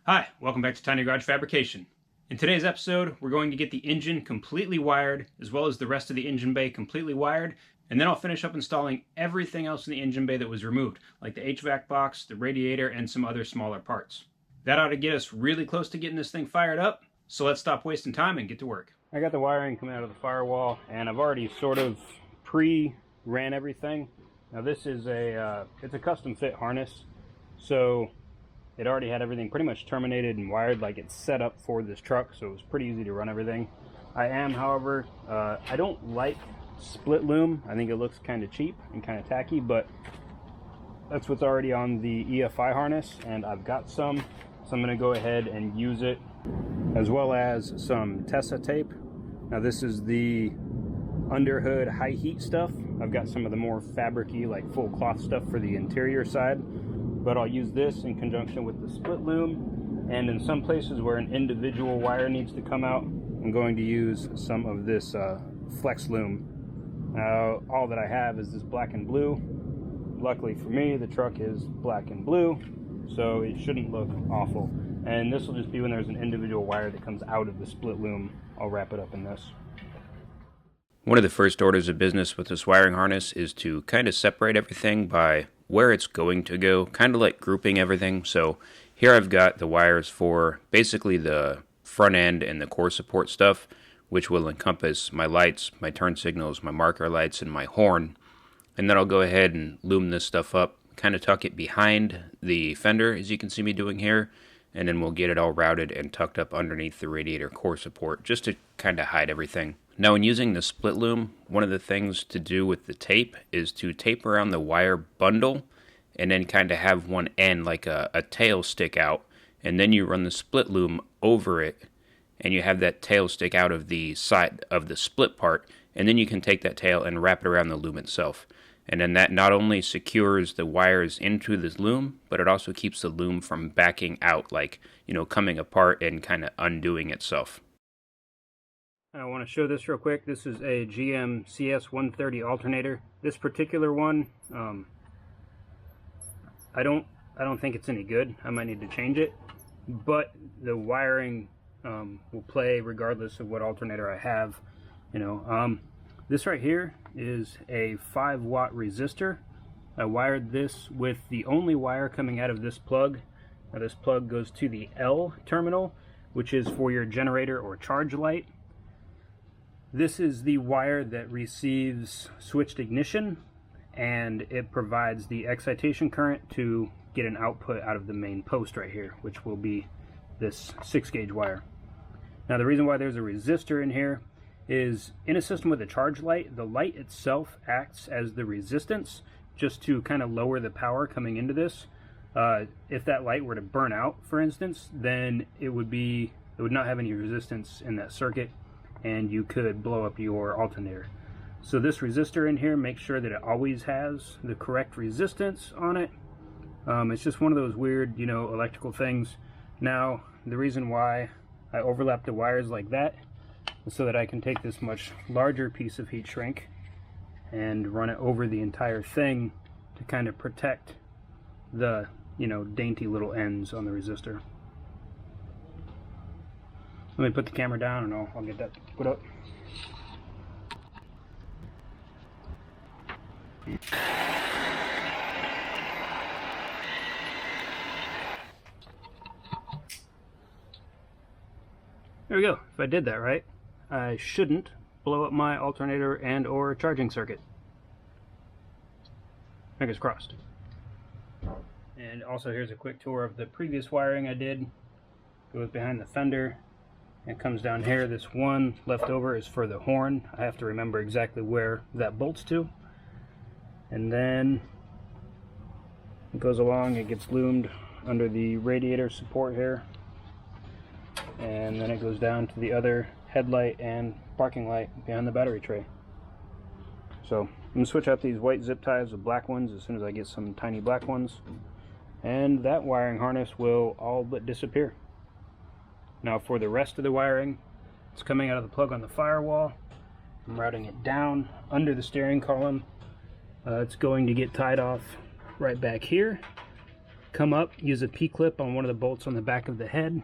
Hi, welcome back to Tiny Garage Fabrication. In today's episode, we're going to get the engine completely wired, as well as the rest of the engine bay completely wired, and then I'll finish up installing everything else in the engine bay that was removed, like the HVAC box, the radiator, and some other smaller parts. That ought to get us really close to getting this thing fired up, so let's stop wasting time and get to work. I got the wiring coming out of the firewall, and I've already sort of pre-ran everything. Now this is it's a custom fit harness, so it already had everything pretty much terminated and wired like it's set up for this truck, so it was pretty easy to run everything. I am, however, I don't like split loom. I think it looks kind of cheap and kind of tacky, but that's what's already on the EFI harness, and I've got some, so I'm going to go ahead and use it, as well as some Tessa tape. Now this is the underhood high heat stuff. I've got some of the more fabric-y, like full cloth stuff for the interior side, but I'll use this in conjunction with the split loom, and in some places where an individual wire needs to come out, I'm going to use some of this flex loom. Now all that I have is this black and blue. Luckily for me, the truck is black and blue, so it shouldn't look awful. And this will just be when there's an individual wire that comes out of the split loom. I'll wrap it up in this. One of the first orders of business with this wiring harness is to kind of separate everything by where it's going to go, kind of like grouping everything. So here I've got the wires for basically the front end and the core support stuff, which will encompass my lights, my turn signals, my marker lights, and my horn. And then I'll go ahead and loom this stuff up, kind of tuck it behind the fender, as you can see me doing here, and then we'll get it all routed and tucked up underneath the radiator core support, just to kind of hide everything. Now, when using the split loom, one of the things to do with the tape is to tape around the wire bundle and then kind of have one end like a tail stick out, and then you run the split loom over it and you have that tail stick out of the side of the split part, and then you can take that tail and wrap it around the loom itself. And then that not only secures the wires into this loom, but it also keeps the loom from backing out, like, coming apart and kind of undoing itself. I want to show this real quick. This is a GM Cs130 Alternator. This particular one, I don't think it's any good. I might need to change it, but the wiring will play regardless of what alternator I have. This right here is a 5-watt resistor. I wired this with the only wire coming out of this plug. Now this plug goes to the L terminal, which is for your generator or charge light. This is the wire that receives switched ignition, and it provides the excitation current to get an output out of the main post right here, which will be this 6-gauge wire. Now the reason why there's a resistor in here is, in a system with a charge light, the light itself acts as the resistance just to kind of lower the power coming into this. If that light were to burn out, for instance, then it would not have any resistance in that circuit, and you could blow up your alternator. So this resistor in here makes sure that it always has the correct resistance on it. It's just one of those weird, electrical things. Now, the reason why I overlap the wires like that is so that I can take this much larger piece of heat shrink and run it over the entire thing to kind of protect the, dainty little ends on the resistor. Let me put the camera down and I'll get that put up. There we go. If I did that right, I shouldn't blow up my alternator and or charging circuit. Fingers crossed. And also, here's a quick tour of the previous wiring I did. Goes behind the fender. It comes down here. This one left over is for the horn. I have to remember exactly where that bolts to. And then it goes along, it gets loomed under the radiator support here. And then it goes down to the other headlight and parking light behind the battery tray. So I'm going to switch out these white zip ties with black ones as soon as I get some tiny black ones. And that wiring harness will all but disappear. Now for the rest of the wiring, it's coming out of the plug on the firewall. I'm routing it down under the steering column. It's going to get tied off right back here. come up, use a P-clip on one of the bolts on the back of the head.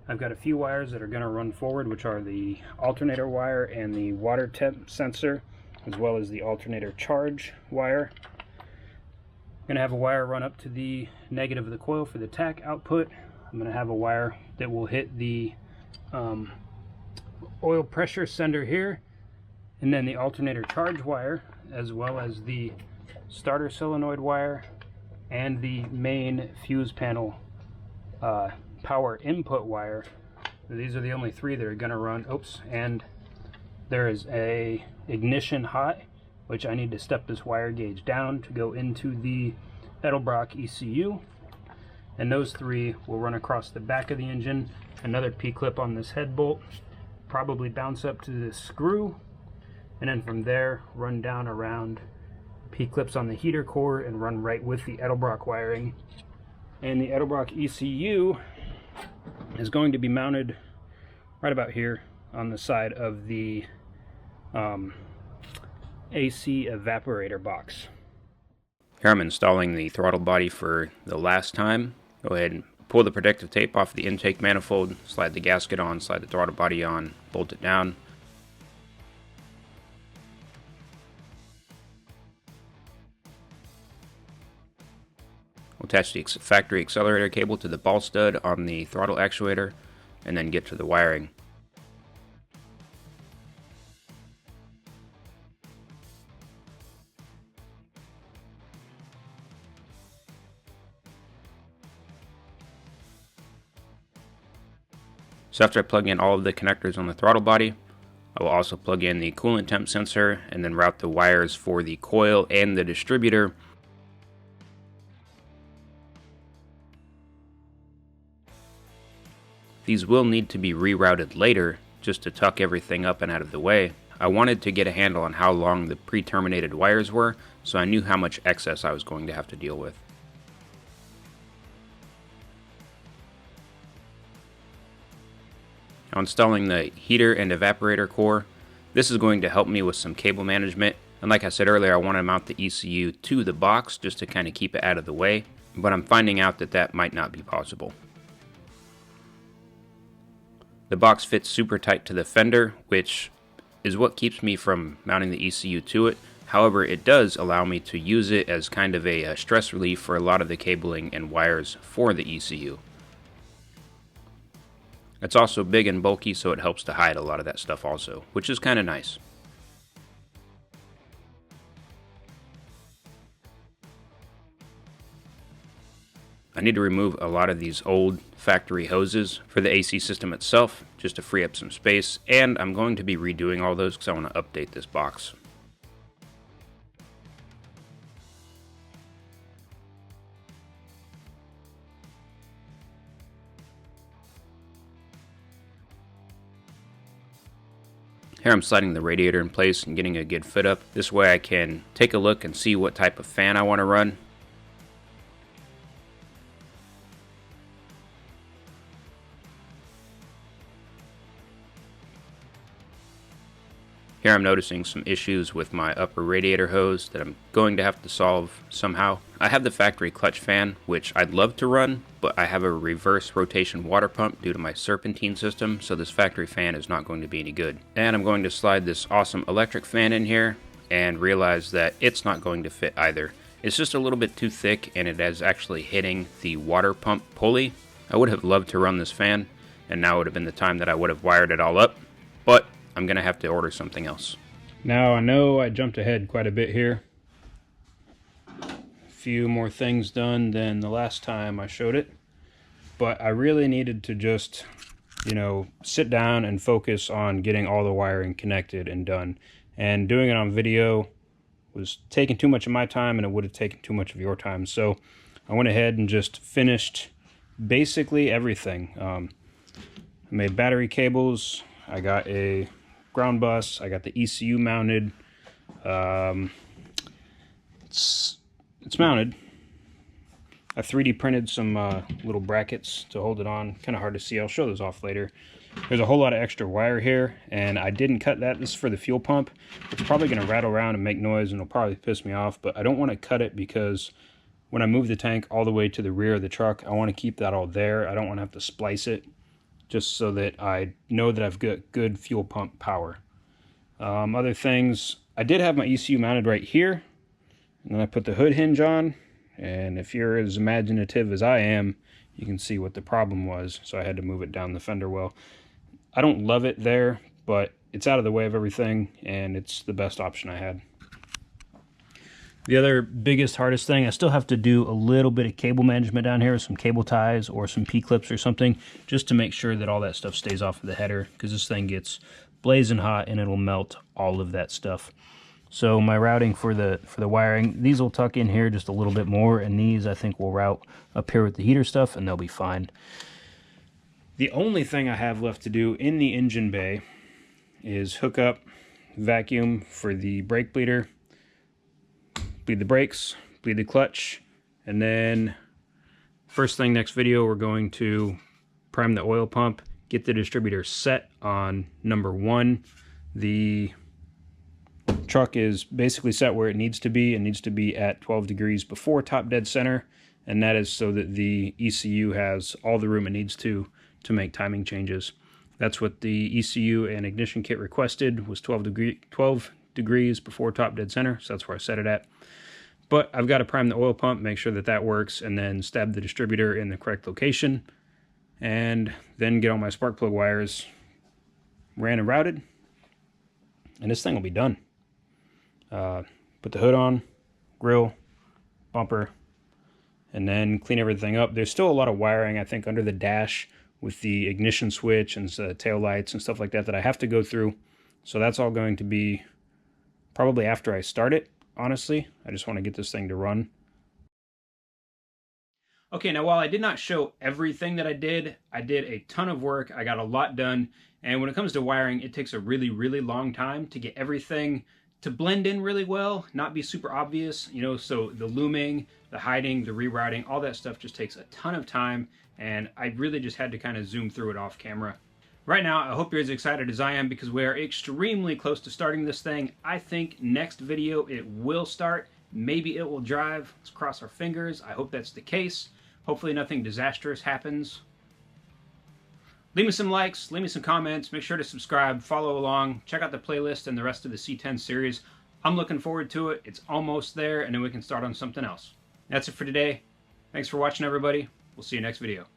I've got a few wires that are going to run forward, which are the alternator wire and the water temp sensor, as well as the alternator charge wire. I'm going to have a wire run up to the negative of the coil for the tach output. I'm going to have a wire that will hit the oil pressure sender here, and then the alternator charge wire, as well as the starter solenoid wire and the main fuse panel power input wire. These are the only three that are going to run. Oops, and there is a ignition hot, which I need to step this wire gauge down to go into the Edelbrock ECU, and those three will run across the back of the engine. Another P-clip on this head bolt, probably bounce up to this screw, and then from there run down around P-clips on the heater core and run right with the Edelbrock wiring. And the Edelbrock ECU is going to be mounted right about here on the side of the AC evaporator box. Here I'm installing the throttle body for the last time. Go ahead and pull the protective tape off the intake manifold, slide the gasket on, slide the throttle body on, bolt it down. We'll attach the factory accelerator cable to the ball stud on the throttle actuator, and then get to the wiring. So after I plug in all of the connectors on the throttle body, I will also plug in the coolant temp sensor and then route the wires for the coil and the distributor. These will need to be rerouted later just to tuck everything up and out of the way. I wanted to get a handle on how long the pre-terminated wires were, so I knew how much excess I was going to have to deal with. Now installing the heater and evaporator core, this is going to help me with some cable management. And like I said earlier, I want to mount the ECU to the box just to kind of keep it out of the way, but I'm finding out that that might not be possible. The box fits super tight to the fender, which is what keeps me from mounting the ECU to it. However, it does allow me to use it as kind of a stress relief for a lot of the cabling and wires for the ECU. It's also big and bulky, so it helps to hide a lot of that stuff also, which is kind of nice. I need to remove a lot of these old factory hoses for the AC system itself, just to free up some space, and I'm going to be redoing all those because I want to update this box. Here I'm sliding the radiator in place and getting a good fit up. This way I can take a look and see what type of fan I want to run. Here I'm noticing some issues with my upper radiator hose that I'm going to have to solve somehow. I have the factory clutch fan, which I'd love to run, but I have a reverse rotation water pump due to my serpentine system, so this factory fan is not going to be any good. And I'm going to slide this awesome electric fan in here and realize that it's not going to fit either. It's just a little bit too thick and it is actually hitting the water pump pulley. I would have loved to run this fan, and now would have been the time that I would have wired it all up, but I'm going to have to order something else. Now I know I jumped ahead quite a bit here. A few more things done than the last time I showed it, but I really needed to just, sit down and focus on getting all the wiring connected and done. And doing it on video was taking too much of my time, and it would have taken too much of your time. So I went ahead and just finished basically everything. I made battery cables. I got a ground bus. I got the ECU mounted. It's mounted. I 3D printed some little brackets to hold it on. Kind of hard to see. I'll show those off later. There's a whole lot of extra wire here, and I didn't cut that. This is for the fuel pump. It's probably going to rattle around and make noise, and it'll probably piss me off, but I don't want to cut it because when I move the tank all the way to the rear of the truck, I want to keep that all there. I don't want to have to splice it, just so that I know that I've got good fuel pump power. Other things, I did have my ECU mounted right here, and then I put the hood hinge on, and if you're as imaginative as I am, you can see what the problem was, so I had to move it down the fender well. I don't love it there, but it's out of the way of everything, and it's the best option I had. The other biggest, hardest thing, I still have to do a little bit of cable management down here, some cable ties or some P-clips or something, just to make sure that all that stuff stays off of the header, because this thing gets blazing hot and it'll melt all of that stuff. So my routing for the wiring, these will tuck in here just a little bit more, and these I think will route up here with the heater stuff, and they'll be fine. The only thing I have left to do in the engine bay is hook up vacuum for the brake bleeder, bleed the brakes, bleed the clutch, and then first thing next video we're going to prime the oil pump, get the distributor set on number 1. The truck is basically set where it needs to be. It needs to be at 12 degrees before top dead center, and that is so that the ECU has all the room it needs to make timing changes. That's what the ECU and ignition kit requested, was 12 degrees before top dead center, so that's where I set it at. But I've got to prime the oil pump, make sure that that works, and then stab the distributor in the correct location, and then get all my spark plug wires ran and routed, and this thing will be done. Put the hood on, grill, bumper, and then clean everything up. There's still a lot of wiring, I think, under the dash with the ignition switch and the tail lights and stuff like that I have to go through. So that's all going to be probably after I start it, honestly. I just want to get this thing to run. Okay, now while I did not show everything that I did a ton of work. I got a lot done. And when it comes to wiring, it takes a really, really long time to get everything to blend in really well, not be super obvious, you know, so the looming, the hiding, the rerouting, all that stuff just takes a ton of time, and I really just had to kind of zoom through it off camera. Right now, I hope you're as excited as I am, because we are extremely close to starting this thing. I think next video it will start. Maybe it will drive. Let's cross our fingers. I hope that's the case. Hopefully nothing disastrous happens. Leave me some likes, leave me some comments, make sure to subscribe, follow along, check out the playlist and the rest of the C10 series. I'm looking forward to it. It's almost there, and then we can start on something else. That's it for today. Thanks for watching, everybody. We'll see you next video.